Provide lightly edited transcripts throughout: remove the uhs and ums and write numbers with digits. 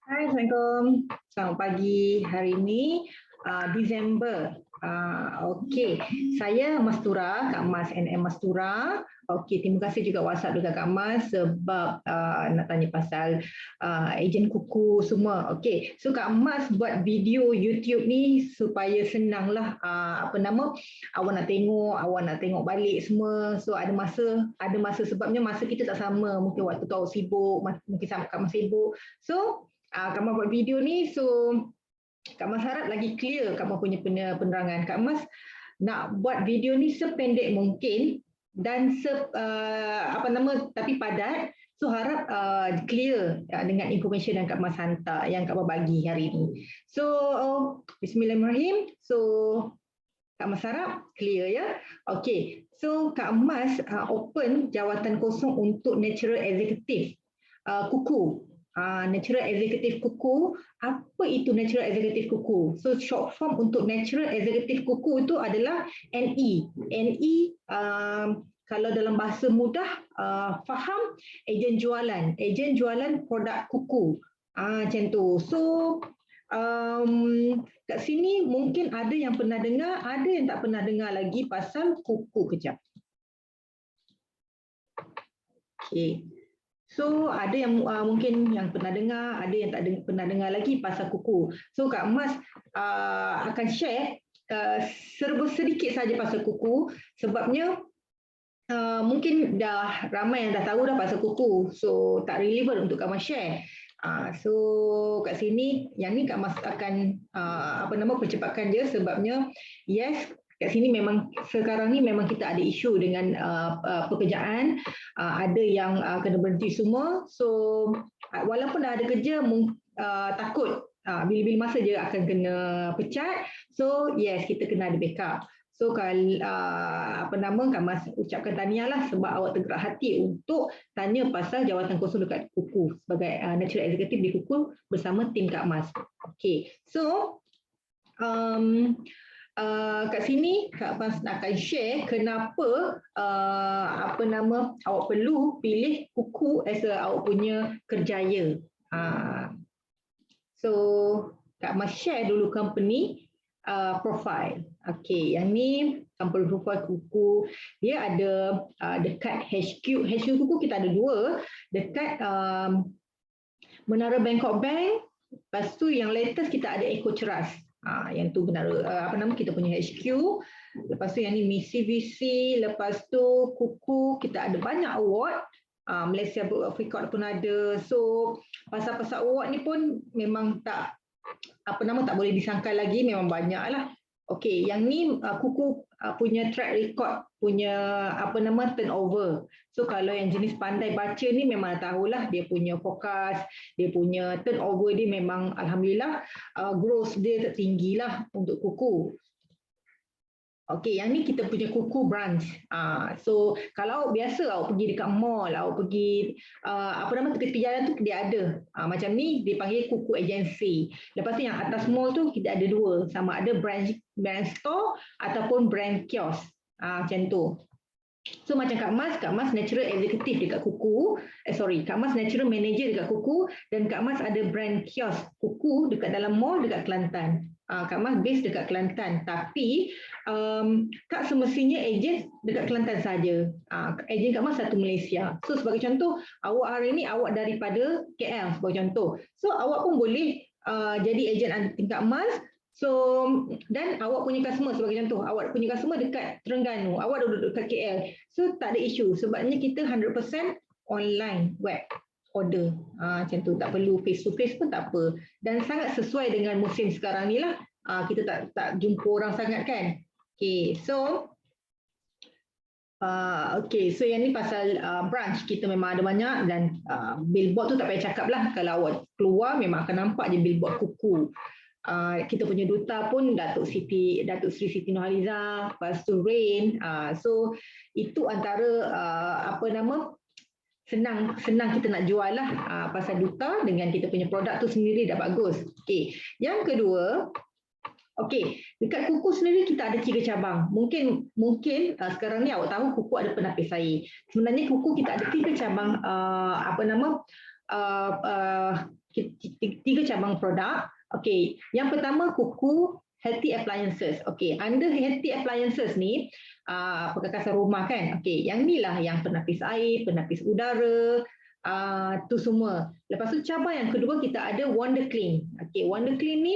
Hai, Assalamualaikum. Selamat pagi. Hari ini Disember. Okey, saya Mastura, Kak Mas NM Mastura. Okey, terima kasih juga WhatsApp dengan Kak Mas sebab nak tanya pasal ejen kuku semua. Okey, so Kak Mas buat video YouTube ni supaya senanglah awak nak tengok balik semua. So ada masa sebabnya masa kita tak sama. Mungkin waktu tu awak sibuk, mungkin sama Kak Mas sibuk. So Kak Mas buat video ni, so Kak Mas harap lagi clear Kak Mas punya penerangan. Kak Mas nak buat video ni sependek mungkin dan tapi padat. So harap clear dengan information yang Kak Mas hantar, yang Kak Mas bagi hari ini. So Bismillahirrahmanirrahim. So Kak Mas harap clear ya. Okey. So Kak Mas open jawatan kosong untuk Natural Executive kuku. Natural Executive kuku. Apa itu Natural Executive kuku? So short form untuk Natural Executive kuku itu adalah NE. NE kalau dalam bahasa mudah faham, ejen jualan produk kuku. Macam tu. So kat sini mungkin ada yang pernah dengar, ada yang tak pernah dengar lagi pasal kuku. Kejap. Okey. So ada yang mungkin yang pernah dengar, ada yang tak pernah dengar lagi pasal kuku. So Kak Mas akan share serba sedikit saja pasal kuku sebabnya mungkin dah ramai yang dah tahu dah pasal kuku. So tak relevan untuk Kak Mas share. So kat sini yang ni Kak Mas akan percepatkan je sebabnya yes, kat sini memang sekarang ni memang kita ada isu dengan pekerjaan, ada yang kena berhenti semua. So walaupun dah ada kerja takut bila-bila masa je akan kena pecat. So yes, kita kena ada backup. So kalau Kak Mas ucapkan tahniah lah sebab awak tergerak hati untuk tanya pasal jawatan kosong dekat kuku sebagai Natural Executive di kuku bersama tim Kak Mas. Okay, so kat sini Kak Mas akan share kenapa awak perlu pilih kuku as awak punya kerjaya. So Kak Mas share dulu company profile. Okey, yang ni company profile kuku. Dia ada dekat HQ. HQ kuku kita ada dua, dekat Menara Bangkok Bank. Lepas tu yang latest kita ada Eco Trust. Yang tu menara kita punya HQ. Lepas tu yang ni Mitsubishi, lepas tu kuku kita ada banyak award. Malaysia Book of Record pun ada. So pasal-pasal award ni pun memang tak boleh disangkal lagi, memang banyaklah. Okey, yang ni kuku punya track record, punya turnover. So kalau yang jenis pandai baca ni memang tahulah dia punya forecast, dia punya turnover dia memang alhamdulillah growth dia tertinggilah untuk kuku. Okey, yang ni kita punya kuku branch. So kalau biasa awak pergi dekat mall, awak pergi tepi jalan tu dia ada. Macam ni dipanggil kuku agency. Lepas tu yang atas mall tu kita ada dua, sama ada brand store ataupun brand kiosk. Macam tu. So macam Kak Mas Natural Executive dekat kuku, Kak Mas Natural Manager dekat kuku dan Kak Mas ada brand kiosk kuku dekat dalam mall dekat Kelantan. Kak Mas base dekat Kelantan, tapi Kak semestinya ejen dekat Kelantan saja. Ejen Kak Mas satu Malaysia. So sebagai contoh, awak hari ini awak daripada KL sebagai contoh. So awak pun boleh jadi ejen Kak Mas. So dan awak punya customer sebagai contoh, awak punya customer dekat Terengganu, awak duduk dekat KL. So tak ada isu sebabnya kita 100% online web order. Macam tu, tak perlu face to face pun tak apa. Dan sangat sesuai dengan musim sekarang ni lah. Kita tak jumpa orang sangat kan. Okay, so so yang ni pasal branch kita memang ada banyak dan billboard tu tak payah cakap lah. Kalau awak keluar memang akan nampak je billboard kuku. Kita punya duta pun Datuk Sri Siti Nurhaliza, lepas tu Rain. So itu antara senang kita nak jual lah pasal duta dengan kita punya produk tu sendiri dah bagus. Okey, yang kedua, dekat kuku sendiri kita ada 3 cabang. Mungkin sekarang ni awak tahu kuku ada penapis air. Sebenarnya kuku kita ada 3 cabang tiga cabang produk. Okey, yang pertama kuku healthy appliances. Okey, under healthy appliances ni perkakasan rumah kan. Okey, yang ni lah yang penapis air, penapis udara, tu semua. Lepas tu cabang yang kedua kita ada Wonder Clean. Okey, Wonder Clean ni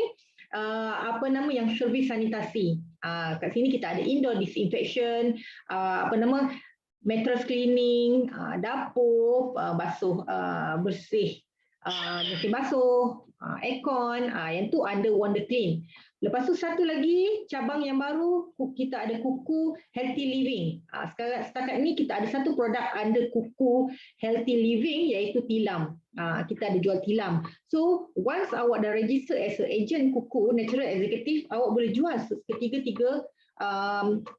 apa nama yang servis sanitasi. Kat sini kita ada indoor disinfection, mattress cleaning, dapur, basuh bersih, mesin basuh, aircon, yang tu under Wonder Clean. Lepas tu satu lagi cabang yang baru kita ada kuku healthy living. Setakat ni kita ada satu produk under kuku healthy living iaitu tilam. Kita ada jual tilam. So once awak dah register as a agent kuku natural executive, awak boleh jual ketiga-tiga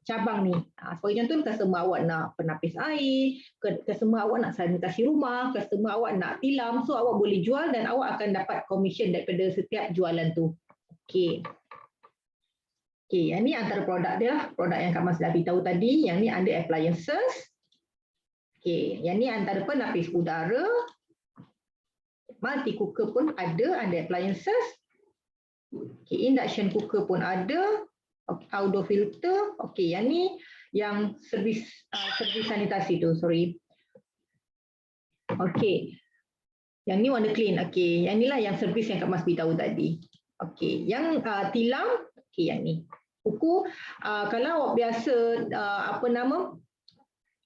cabang ni. Sebagai contoh, customer awak nak penapis air, customer awak nak sanitasi rumah, customer awak nak tilam, so awak boleh jual dan awak akan dapat commission daripada setiap jualan tu. Okey. Okey, yang ni antara produk dia lah, produk yang Kak Mas dah beritahu tadi, yang ni under appliances. Okey, yang ni antara penapis udara. Multi cooker pun ada under appliances. Okey, induction cooker pun ada. Okay, outdoor filter. Okey, yang ni yang servis sanitasi tu, sorry. Okey. Yang ni Wonder Clean. Okey, yang inilah yang servis yang Kak Mas beritahu tadi. Okey, yang tilam, okey yang ni. Kuku kalau awak biasa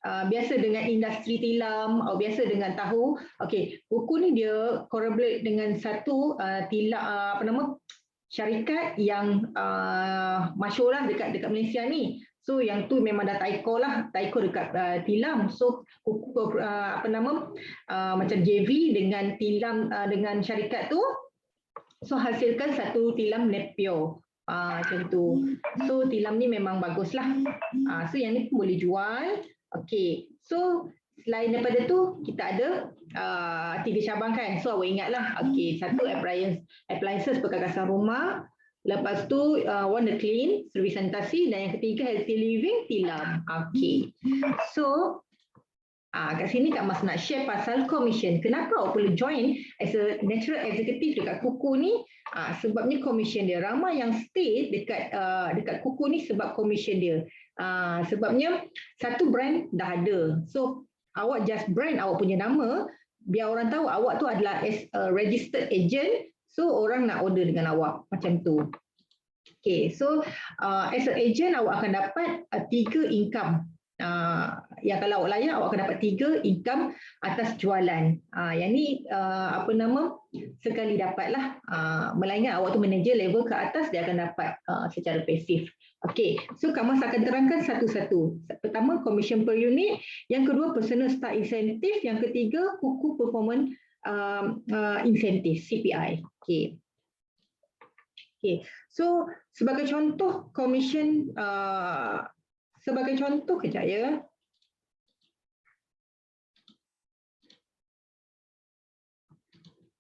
biasa dengan industri tilam atau biasa dengan tahu, okey, kuku ni dia correlate dengan satu tilam syarikat yang masyhur lah dekat Malaysia ni. So yang tu memang dah Taiko lah, Taiko dekat tilam. So kuku macam JV dengan tilam dengan syarikat tu, so hasilkan satu tilam Nepio. Macam tu. So tilam ni memang bagus lah. So yang ni pun boleh jual. Okey. So selain daripada tu kita ada 3 cabang kan. So awak ingatlah. Okey, satu appliances perkakasan rumah. Lepas tu Wonder Clean, servis sanitasi, dan yang ketiga healthy living, tilam. Okey. So kat sini Kak Mas nak share pasal commission. Kenapa awak perlu join as a natural executive dekat kuku ni? Sebabnya commission dia. Ramai yang stay dekat kuku ni sebab commission dia. Sebabnya satu brand dah ada. So awak just brand awak punya nama, biar orang tahu awak tu adalah as a registered agent. So orang nak order dengan awak macam tu. Okay, so as an agent awak akan dapat 3 income. Yang kalau awak layak, awak akan dapat 3 income atas jualan. Yang ni sekali dapatlah. Melainkan awak tu manager level ke atas, dia akan dapat secara pasif. Okey, so Kak Mas akan terangkan satu-satu. Pertama, commission per unit. Yang kedua, personal staff incentive. Yang ketiga, kuku performance incentive, CPI. Okey. Okay. So sebagai contoh commission, sebagai contoh kejap ya.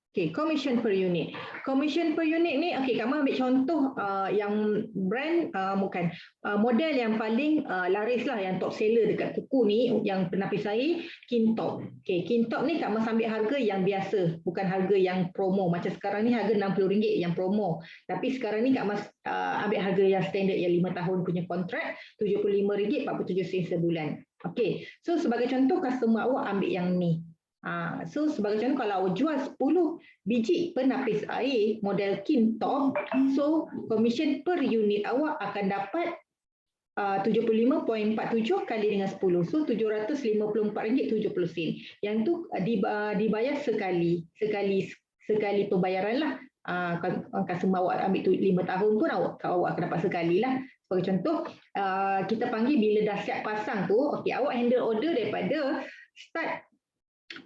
Okay, commission per unit. Commission per unit ni, okay, kamu ambil contoh yang brand, model yang paling laris lah, yang top seller dekat kuku ni, yang penapis air, Kintop. Okay, Kintop ni Kak Mas ambil harga yang biasa, bukan harga yang promo. Macam sekarang ni harga RM60 yang promo. Tapi sekarang ni Kak Mas ambil harga yang standard, yang 5 tahun punya kontrak, RM75.47 sebulan. Okay, so sebagai contoh customer awak ambil yang ni. So sebagai contoh, kalau awak jual 10 biji penapis air model Kintop, so commission per unit awak akan dapat 75.47 kali dengan 10, so RM754.70. Yang tu dibayar sekali pembayaran lah. Customer awak ambil tu 5 tahun pun awak akan dapat sekali lah. Sebagai contoh, kita panggil bila dah siap pasang tu, okay, awak handle order daripada start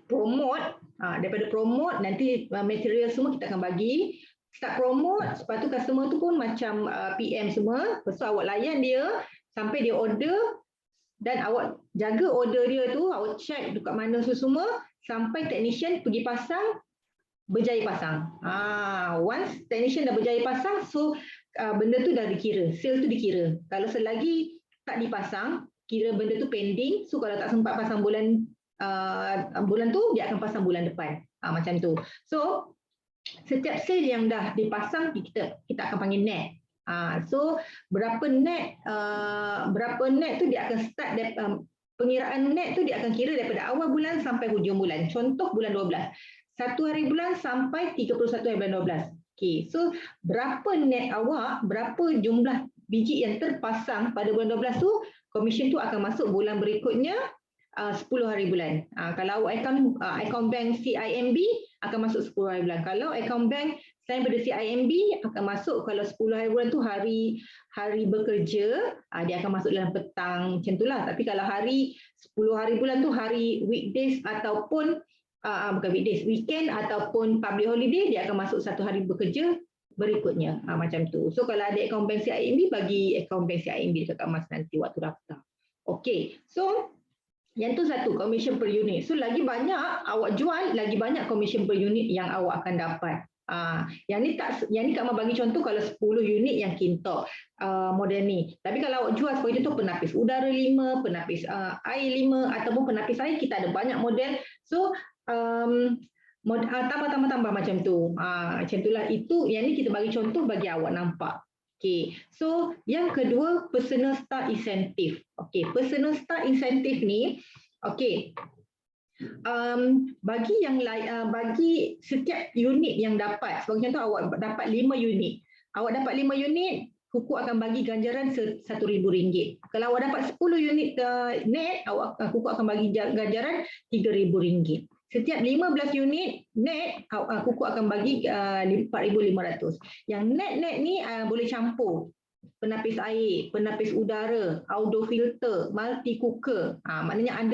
promote, daripada promote nanti material semua kita akan bagi, start promote, lepas tu customer tu pun macam PM semua, lepas tu awak layan dia sampai dia order, dan awak jaga order dia tu, awak check dekat mana semua sampai technician pergi pasang, berjaya pasang. Once technician dah berjaya pasang, so benda tu dah dikira, sale tu dikira. Kalau selagi tak dipasang, kira benda tu pending, so kalau tak sempat pasang bulan bulan tu dia akan pasang bulan depan. Macam tu. So setiap sale yang dah dipasang kita akan panggil net. So berapa net tu dia akan start pengiraan net tu dia akan kira daripada awal bulan sampai hujung bulan. Contoh bulan 12. 1 hari bulan sampai 31 hari bulan 12. Okey, so berapa net awak, berapa jumlah biji yang terpasang pada bulan 12 tu, komisen tu akan masuk bulan berikutnya 10 hari bulan. Kalau awak akaun bank CIMB akan masuk 10 hari bulan. Kalau akaun bank selain pada CIMB akan masuk kalau 10 hari bulan tu hari bekerja, dia akan masuk dalam petang macam itulah. Tapi kalau 10 hari bulan tu hari weekdays ataupun bukan weekdays, weekend ataupun public holiday, dia akan masuk satu hari bekerja berikutnya. Macam tu. So kalau ada akaun bank CIMB, bagi akaun bank CIMB dekat Mas nanti waktu daftar. Okey, so yang tu satu, komisen per unit. So lagi banyak awak jual, lagi banyak komisen per unit yang awak akan dapat. Yang ni Kak Mak bagi contoh kalau 10 unit yang kintok model ni. Tapi kalau awak jual sebagai contoh penapis udara 5, penapis air 5 ataupun penapis air, kita ada banyak model. So tambah macam tu. Macam itulah, itu yang ni kita bagi contoh bagi awak nampak. Okay, so yang kedua personal staff incentive. Okay, personal staff incentive ni, okay, bagi setiap unit yang dapat, sebagai contoh awak dapat 5 unit. Awak dapat 5 unit, Kuku akan bagi ganjaran RM1,000. Kalau awak dapat 10 unit net, Kuku akan bagi ganjaran RM3,000. Setiap 15 unit net, Kuku akan bagi RM4,500. Yang net ni boleh campur. Penapis air, penapis udara, outdoor filter, multi cooker. Maknanya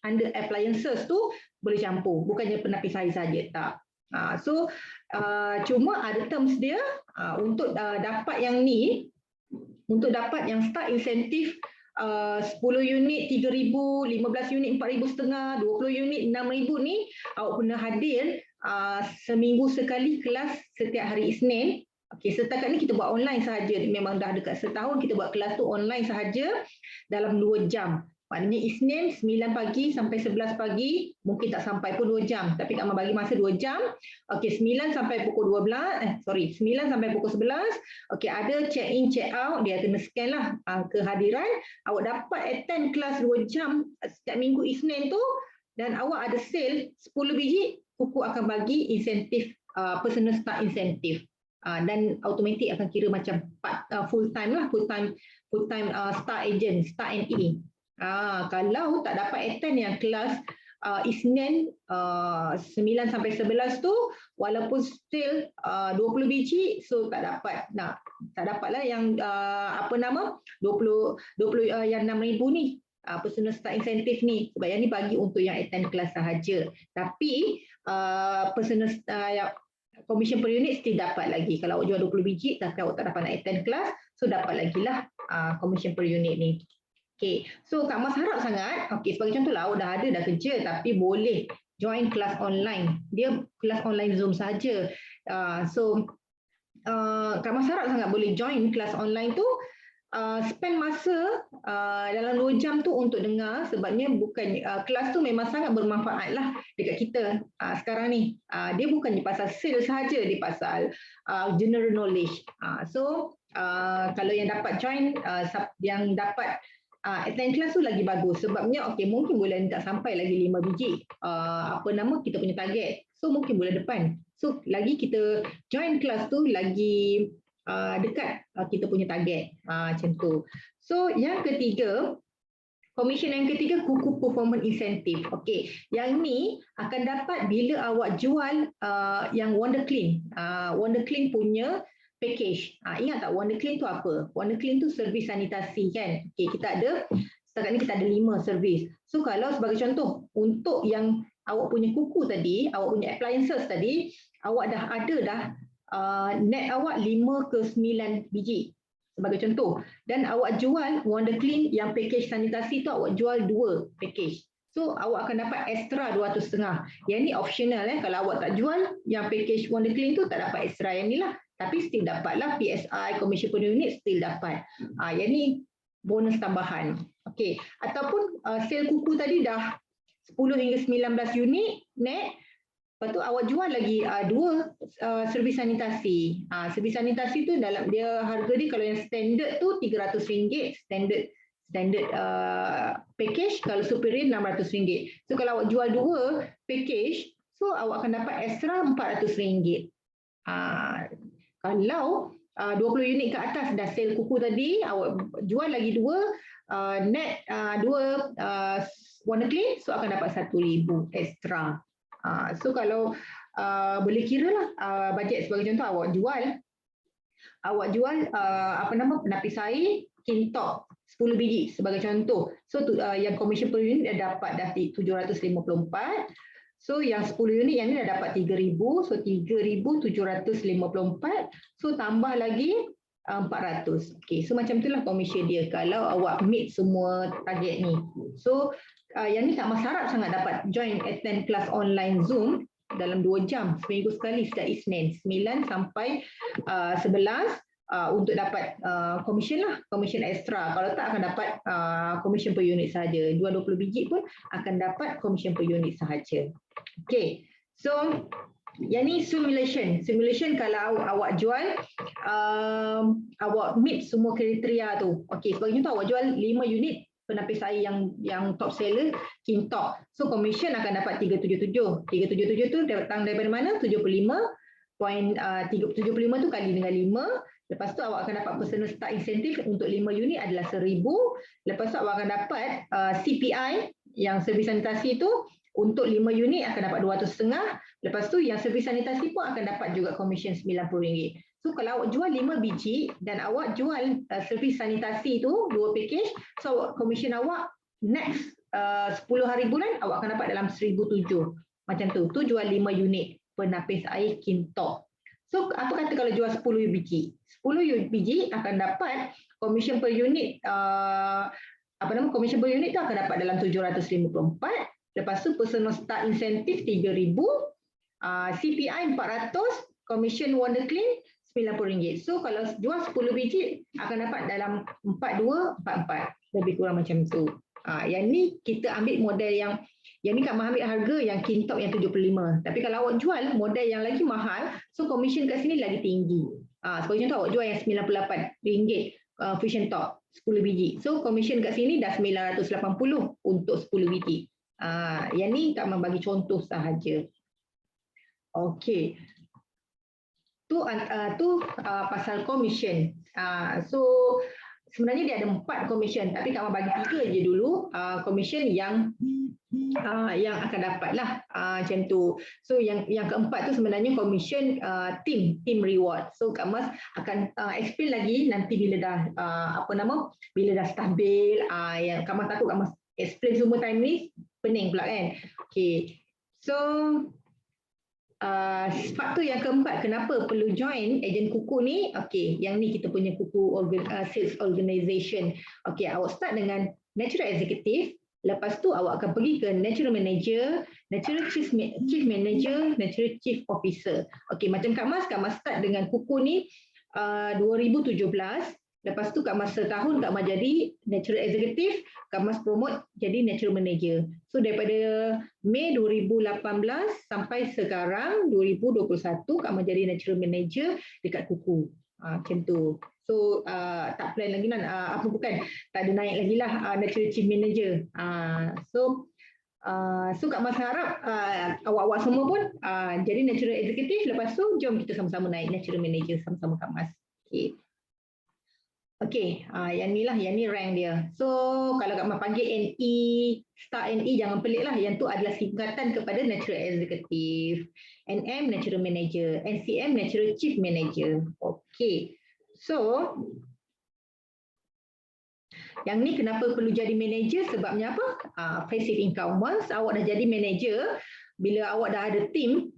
under appliances tu boleh campur. Bukannya penapis air saja, tak. So cuma ada terms dia untuk dapat yang ni, untuk dapat yang start insentif 10 unit 3,000, 15 unit 4,500, 20 unit 6,000 ni, awak kena hadir seminggu sekali kelas setiap hari Isnin. Okey, setakat ni kita buat online sahaja. Memang dah dekat setahun kita buat kelas tu online sahaja dalam 2 jam. Maknanya Isnin 9 pagi sampai 11 pagi, mungkin tak sampai pun 2 jam. Tapi Kak Mak bagi masa 2 jam. Okey, 9 sampai pukul 9 sampai pukul 11. Okey, ada check in, check out. Dia kena scan lah kehadiran. Awak dapat attend kelas 2 jam setiap minggu Isnin tu, dan awak ada sale 10 biji, Kuku akan bagi insentif, personal staff insentif. Dan automatik akan kira macam full time lah, full time star agent, star NE. Kalau tak dapat attend yang kelas Isnin 9 sampai 11 tu, walaupun still 20 biji, so tak dapat. Tak dapatlah yang 20 yang 6,000 ni, personal staff incentive ni, sebab yang ni bagi untuk yang attend kelas sahaja. Tapi personal commission per unit still dapat lagi. Kalau awak jual 20 biji tapi awak tak dapat nak attend kelas, so dapat lagi lah commission per unit ni. Okay, so Kak Mas harap sangat, okay, sebagai contoh lah, awak dah kerja tapi boleh join kelas online. Dia kelas online Zoom saja. Kak Mas harap sangat boleh join kelas online tu, spend masa dalam 2 jam tu untuk dengar, sebabnya bukan kelas tu memang sangat bermanfaat lah dekat kita sekarang ni. Dia bukan di pasal sales sahaja, di pasal general knowledge. So kalau yang dapat join, yang dapat attend kelas tu lagi bagus, sebabnya okay, mungkin bulan tak sampai lagi 5 biji kita punya target, so mungkin bulan depan, so lagi kita join kelas tu lagi dekat kita punya target, macam tu. So yang ketiga, komisen yang ketiga, Kuku performance incentive. Okey, yang ni akan dapat bila awak jual yang Wonder Clean. Wonder Clean punya package. Ingat tak Wonder Clean tu apa? Wonder Clean tu servis sanitasi kan. Okey, setakat ni kita ada 5 servis. So kalau sebagai contoh, untuk yang awak punya kuku tadi, awak punya appliances tadi, awak dah ada net awak 5 ke 9 biji sebagai contoh, dan awak jual Wonder Clean yang package sanitasi tu, awak jual 2 package, so awak akan dapat extra 200.5. Yang ni optional kalau awak tak jual yang package Wonder Clean tu, tak dapat extra yang ni lah, tapi still dapatlah PSI, commission per unit still dapat. Yang ni bonus tambahan. Okey, ataupun sale kuku tadi dah 10 hingga 19 unit net. Lepas tu awak jual lagi 2 servis sanitasi. Servis sanitasi tu dalam dia harga dia kalau yang standard tu RM300, standard package, kalau superior RM600. So kalau awak jual 2 package, so awak akan dapat extra RM400. Kalau 20 unit ke atas dah sale kuku tadi, awak jual lagi 2 net 2 warna clean, so akan dapat RM1,000 extra. So kalau boleh kira lah bajet sebagai contoh, awak jual penapis air kintok 10 biji sebagai contoh. So yang commission per unit dah dapat dah 754. So yang 10 unit yang ni dah dapat 3,000, so 3,754. So tambah lagi 400. Okay, so macam itulah commission dia kalau awak meet semua target ni. So yang ni tak masyarakat sangat dapat join attend kelas online Zoom dalam 2 jam seminggu sekali setiap Isnin 9 sampai 11 untuk dapat commission lah, commission extra. Kalau tak akan dapat commission per unit sahaja. Jual 20 biji pun akan dapat commission per unit sahaja. Okay, so yang ni simulation. Simulation kalau awak jual, awak meet semua kriteria tu. Okay, sebagai contoh awak jual 5 unit penapis air yang top seller kintok. So commission akan dapat 377. 377 tu datang daripada mana? 75.75 tu kali dengan 5. Lepas tu awak akan dapat personal start incentive untuk 5 unit adalah 1,000. Lepas tu awak akan dapat CPI yang servis sanitasi tu untuk 5 unit akan dapat 200.5. Lepas tu yang servis sanitasi pun akan dapat juga commission RM90. So kalau awak jual 5 biji dan awak jual servis sanitasi tu 2 package, so commission awak next 10 hari bulan awak akan dapat dalam 1,007. Macam tu. Tu jual 5 unit penapis air kintok. So apa kata kalau jual 10 biji? 10 biji akan dapat commission per unit commission per unit tu akan dapat dalam 754. Lepas tu personal start incentive 3,000, CPI 400, commission wonder clean RM90. So kalau jual 10 biji akan dapat dalam 4244, lebih kurang macam tu. Yang ni kita ambil model yang ni Kak Mah ambil harga yang kintok yang 75. Tapi kalau awak jual model yang lagi mahal, so commission kat sini lagi tinggi. Sebagai contoh awak jual yang RM98 fusion top 10 biji. So commission kat sini dah 980 untuk 10 biji. Yang ni Kak Mah bagi contoh sahaja. Okey. Tu pasal commission. So sebenarnya dia ada 4 commission, tapi Kak Mah bagi 3 je dulu commission yang akan dapat lah macam tu. So yang keempat tu sebenarnya commission team reward. So Kak Mas akan explain lagi nanti bila dah bila dah stabil. Yang Kak Mas takut Kak Mas explain semua time ni pening pula kan. Okay, so faktor yang keempat kenapa perlu join ejen kuku ni. Okey, yang ni kita punya kuku sales organisation. Okey, awak start dengan natural executive, lepas tu awak akan pergi ke natural manager, natural chief manager, natural chief officer. Okey, macam Kak Mas start dengan kuku ni 2017. Lepas tu Kak Mas setahun Kak Mas jadi natural executive, Kak Mas promote jadi natural manager. So daripada Mei 2018 sampai sekarang 2021 Kak Mas jadi natural manager dekat kuku. Macam tu. So tak plan lagi tak ada naik lagi lah natural chief manager. So Kak Mas harap awak-awak semua pun jadi natural executive, lepas tu jom kita sama-sama naik natural manager sama-sama Kak Mas. Okay. Okey, yang ni rank dia. So kalau Kak Mah panggil NE, start NE jangan pelik lah. Yang tu adalah singkatan kepada Natural Executive. NM Natural Manager, NCM Natural Chief Manager. Okey. So yang ni kenapa perlu jadi manager? Sebabnya apa? Passive income. Once awak dah jadi manager, bila awak dah ada team,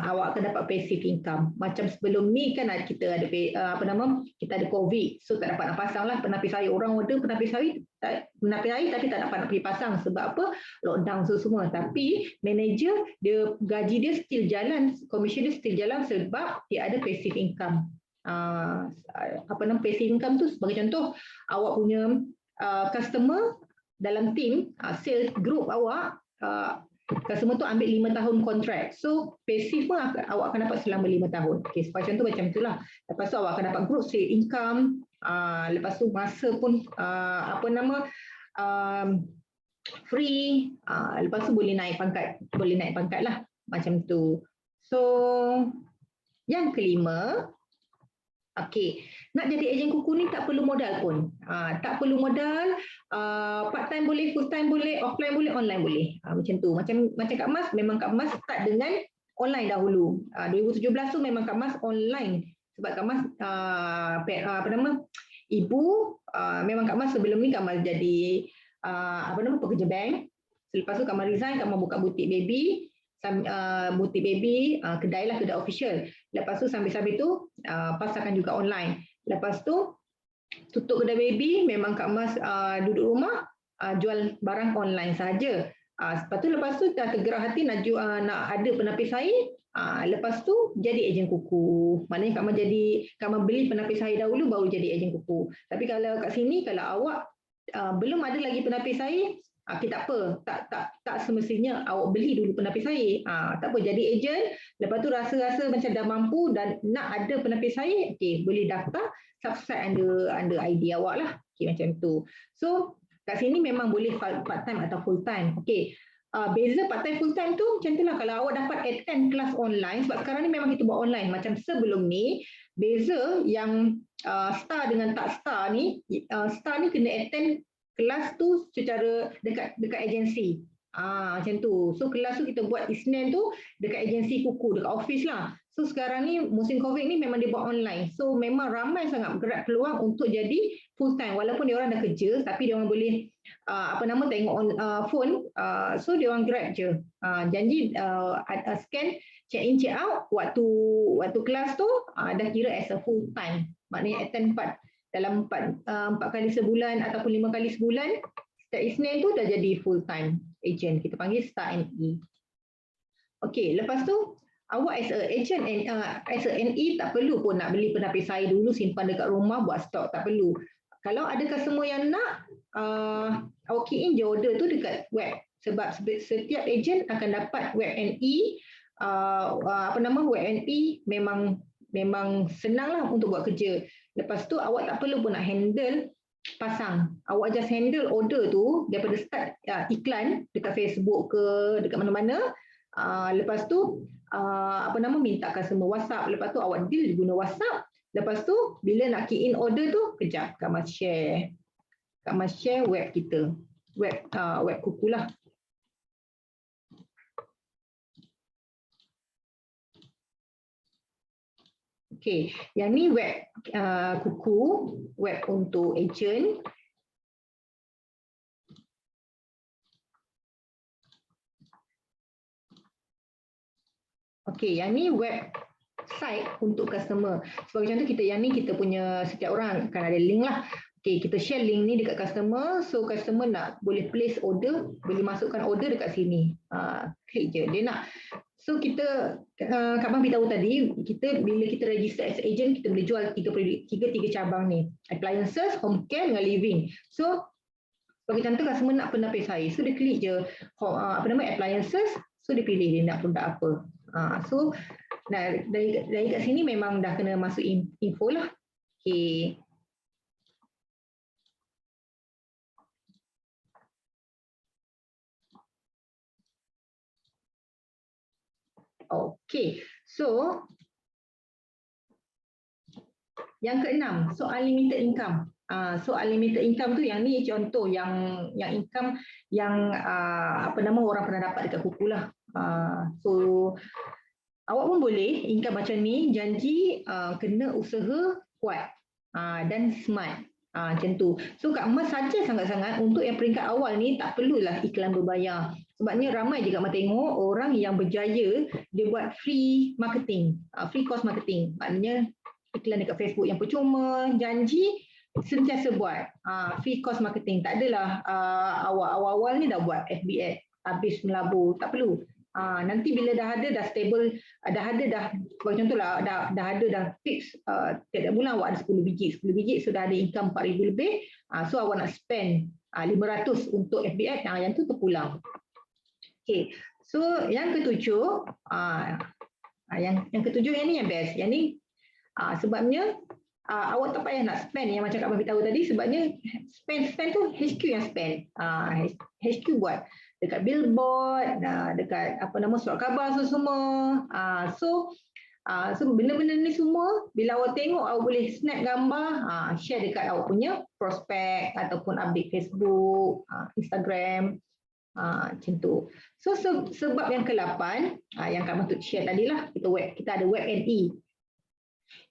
awak akan dapat passive income. Macam sebelum ni kan kita ada kita ada COVID, so tak dapat nak pasang lah penapis air. Orang order penapis air tapi tak dapat nak pergi pasang. Sebab apa? Lockdown semua. Tapi manager dia gaji dia still jalan, commission dia still jalan sebab dia ada passive income. Passive income tu sebagai contoh, awak punya customer dalam team sales group awak customer tu ambil 5 tahun kontrak. So pasif pun awak akan dapat selama 5 tahun. Okey, sebagai contoh macam itulah. Lepas tu awak akan dapat growth rate income. Lepas tu masa pun free. Lepas tu boleh naik pangkat lah macam tu. So yang kelima, okey, nak jadi ejen kuku ni tak perlu modal pun. Tak perlu modal, part time boleh, full time boleh, offline boleh, online boleh. Macam tu. Macam Kak Mas, memang Kak Mas start dengan online dahulu. 2017 tu memang Kak Mas online sebab Kak Mas ibu, memang Kak Mas sebelum ni Kak Mas jadi pekerja bank. Lepas tu Kak Mas resign, Kak Mas buka butik baby. Kedai official. Lepas tu sambil-sambil tu pasarkan juga online. Lepas tu tutup kedai baby, memang Kak Mas duduk rumah jual barang online saja. Lepas tu dah tergerak hati nak ada penapis air. Lepas tu jadi ejen kuku. Maknanya Kak Mas beli penapis air dahulu baru jadi ejen kuku. Tapi kalau kat sini, kalau awak belum ada lagi penapis air, okay, tak apa, tak semestinya awak beli dulu penapis air. Tak apa, jadi ejen, lepas tu rasa macam dah mampu dan nak ada penapis air, okay, boleh daftar subscribe under ID awak lah. Okay, macam tu. So kat sini memang boleh part time atau full time. Okay, beza part time full time tu macam tu lah. Kalau awak dapat attend kelas online, sebab sekarang ni memang kita buat online. Macam sebelum ni, beza yang star dengan tak star ni, star ni kena attend kelas tu secara dekat agensi. Macam tu. So kelas tu kita buat Isnin tu dekat agensi kuku, dekat office lah. So sekarang ni musim COVID ni memang dia buat online. So memang ramai sangat bergerak peluang untuk jadi full time. Walaupun dia orang dah kerja, tapi dia orang boleh tengok phone. So dia orang grab je. Janji scan, check in, check out. Waktu kelas tu dah kira as a full time. Maknanya attend dalam 4 kali sebulan ataupun 5 kali sebulan, setiap Isnin tu dah jadi full time agent. Kita panggil Star NE. Okey, lepas tu awak as a agent, as a NE tak perlu pun nak beli penapis air dulu simpan dekat rumah buat stok, tak perlu. Kalau ada customer yang nak, awak key in je order tu dekat web. Sebab setiap agent akan dapat web NE, web NE memang senang lah untuk buat kerja. Lepas tu awak tak perlu pun nak handle pasang. Awak just handle order tu daripada start iklan dekat Facebook ke dekat mana-mana. Lepas tu minta customer WhatsApp. Lepas tu awak deal guna WhatsApp. Lepas tu bila nak key in order tu, kejap Kak Mas share. Kak Mas share web kita. Web kuku lah. Okey, yang ni web kuku, web untuk agent. Okey, yang ni website untuk customer. Sebagai contoh yang ni kita punya, setiap orang akan ada link lah. Okey, kita share link ni dekat customer. So customer nak boleh place order, boleh masukkan order dekat sini. Klik je. Dia nak. So kita, Kak Bang beritahu tadi, bila kita register as agent, kita boleh jual tiga cabang ni. Appliances, home care dengan living. So, bagi contoh customer nak penapis air. So, dia klik je appliances. So, dia pilih dia nak produk apa. So, dari kat sini memang dah kena masuk info lah. Okay. Okey, so yang keenam, soal limited income. Soal limited income tu yang ni contoh yang income yang orang pernah dapat dekat kuku lah. So awak pun boleh income macam ni, janji kena usaha kuat dan smart. Macam tu. So Kak Mas saja sangat-sangat untuk yang peringkat awal ni tak perlulah iklan berbayar. Sebabnya ramai je Kak Mas tengok orang yang berjaya dia buat free marketing, free cost marketing. Maknanya iklan dekat Facebook yang percuma, janji sentiasa buat free cost marketing. Tak adalah awal-awal ni dah buat FB ad, habis melabur, tak perlu. Nanti bila dah ada, dah stable, bagi contoh lah, dah ada, dah fix tiap bulan awak ada 10 biji, so dah ada income 4,000 lebih, so awak nak spend 500 untuk FB ad, yang tu terpulang. Okay, so yang ketujuh, yang ketujuh yang ni yang best. Yang ni sebabnya awak tak payah nak spend yang macam Kak Bang tahu tadi, sebabnya spend tu HQ yang spend. HQ buat dekat billboard, dekat apa nama surat khabar semua. So benda-benda ni semua bila awak tengok, awak boleh snap gambar, share dekat awak punya prospek ataupun update Facebook, Instagram. Macam tu. So sebab yang ke-8 yang Kak Matut share tadilah, kita ada web and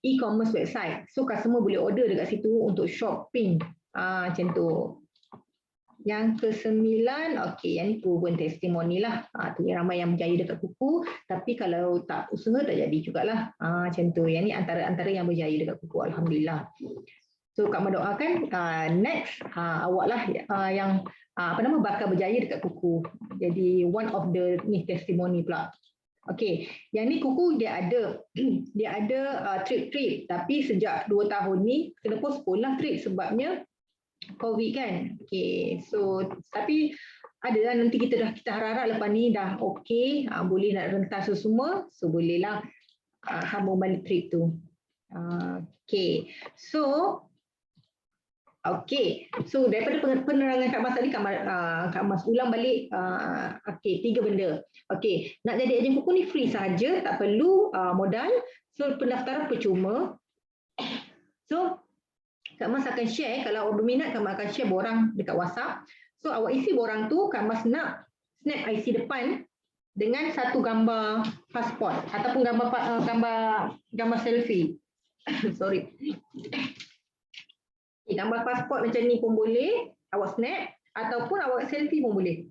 e-commerce website. So customer boleh order dekat situ untuk shopping. Macam tu. Yang ke-9, okey, yang ni proven testimoni lah. Tu yang ramai yang berjaya dekat kuku, tapi kalau tak usaha tak jadi jugalah. Macam tu. Yang ni antara yang berjaya dekat kuku, alhamdulillah. So Kak Mat doakan next awak lah yang bakal berjaya dekat kuku. Jadi one of the ni testimoni pula. Okey, yang ni kuku dia ada trip tapi sejak 2 tahun ni kena postpone lah trip sebabnya COVID kan. Okey, so tapi adalah nanti kita harap lepas ni dah okey, boleh nak rentas semua, so bolehlah sambung balik trip tu. Okey. So daripada penerangan Kak Mas tadi, Kak Mas ulang balik 3 benda. Okey, nak jadi ejen kuku ni free saja, tak perlu modal. So pendaftaran percuma. So Kak Mas akan share, kalau awak berminat Kak Mas akan share borang dekat WhatsApp. So awak isi borang tu, Kak Mas nak snap IC depan dengan satu gambar pasport ataupun gambar selfie. Sorry. Gambar pasport macam ni pun boleh awak snap ataupun awak selfie pun boleh.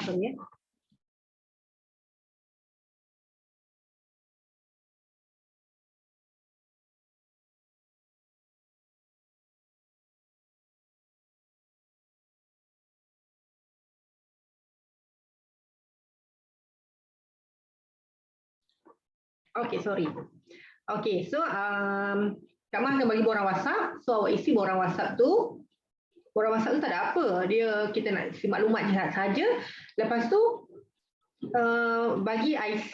Sorry, Okey, sorry. Okey, so Kak Mas akan bagi borang WhatsApp. So awak isi borang WhatsApp tu. Borang WhatsApp tu tak ada apa. Kita nak isi maklumat saja. Lepas tu bagi IC,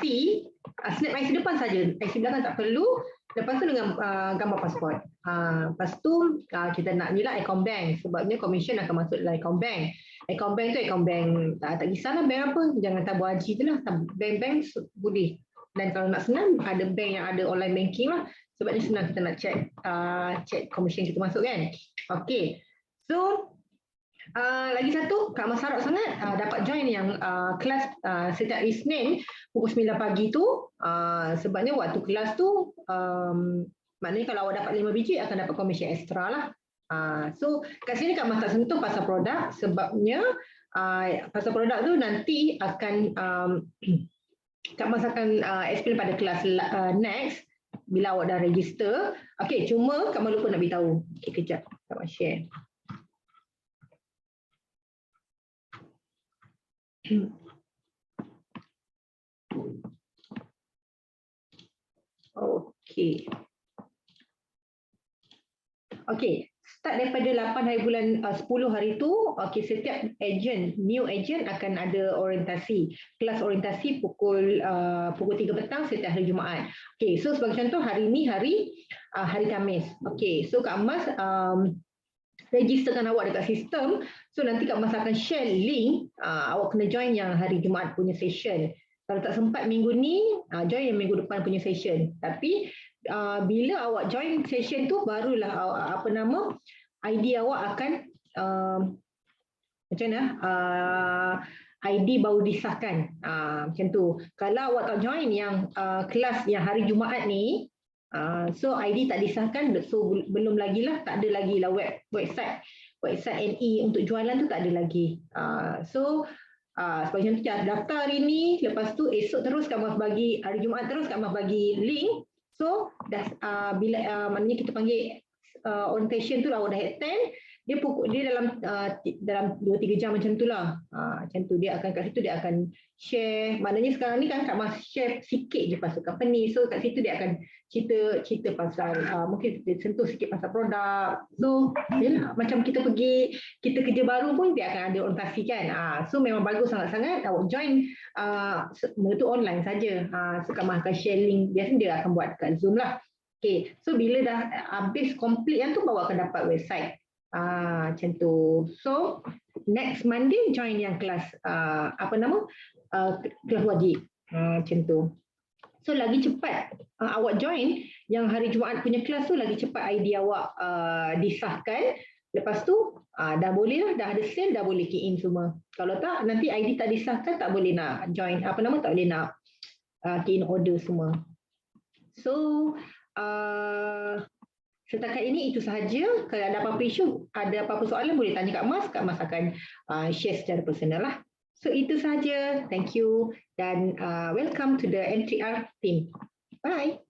snap IC depan saja. IC belakang tak perlu. Lepas tu dengan gambar pasport. Lepas tu kita nak ni lah account bank. Sebabnya commission akan masuk dalam account bank. Account bank tu account bank tak kisahlah bank apa. Jangan tabur haji je lah. Bank boleh. Dan kalau nak senang, ada bank yang ada online banking lah. Sebabnya senang kita nak check commission kita masuk kan. Okey. So, lagi satu, Kak Mas harap sangat dapat join yang kelas setiap Isnin pukul 9 pagi tu. Sebabnya waktu kelas tu, maknanya kalau awak dapat 5 biji akan dapat commission extra lah. So, kat sini Kak Mas tak sentuh pasal produk sebabnya pasal produk tu nanti akan Kak Mas akan explain pada kelas next bila awak dah register. Okey, cuma Kak Mas lupa nak beritahu. Okey, kejap. Kak Mas share. Okey. Okey. Start daripada 8 hari bulan 10 hari tu, okey, setiap new agent akan ada orientasi. Kelas orientasi pukul 3 petang setiap hari Jumaat. Okey, so sebagai contoh hari ni hari Khamis. Okey, so Kak Mas registerkan awak dekat sistem. So nanti Kak Mas akan share link, awak kena join yang hari Jumaat punya session. Kalau tak sempat minggu ni, join yang minggu depan punya session. Tapi bila awak join session tu, barulah ID awak akan macam mana? ID baru disahkan. Macam tu. Kalau awak tak join yang kelas yang hari Jumaat ni, so ID tak disahkan, so belum lagi lah, tak ada lagi lah website NE untuk jualan tu tak ada lagi. So sebagai contoh, daftar hari ni, lepas tu esok terus Kak Mas bagi, hari Jumaat terus Kak Mas bagi link. So bila maknanya kita panggil orientation tu lah, awak dah attend, dia dalam 2-3 jam macam itulah. Macam tu dia akan kat situ dia akan share. Maknanya sekarang ni kan Kak Mas share sikit je pasal company. So kat situ dia akan cerita pasal mungkin dia sentuh sikit pasal produk. So yalah, macam kita kerja baru pun dia akan ada orientasi kan. So memang bagus sangat-sangat awak join itu online saja. So Kak Mas akan share link. Biasanya dia akan buat kat Zoom lah. Okay, so bila dah habis complete yang tu baru akan dapat website. Macam tu. So next Monday join yang kelas kelas wajib. Macam tu. So lagi cepat awak join yang hari Jumaat punya kelas tu, lagi cepat ID awak disahkan. Lepas tu dah boleh lah, dah ada sale, dah boleh key in semua. Kalau tak nanti ID tak disahkan tak boleh nak join tak boleh nak key in order semua. So setakat ini itu sahaja. Kalau ada apa-apa isu, ada apa-apa soalan boleh tanya Kak Mas. Kak Mas akan share secara personal lah. So itu sahaja. Thank you dan welcome to the N3R team. Bye.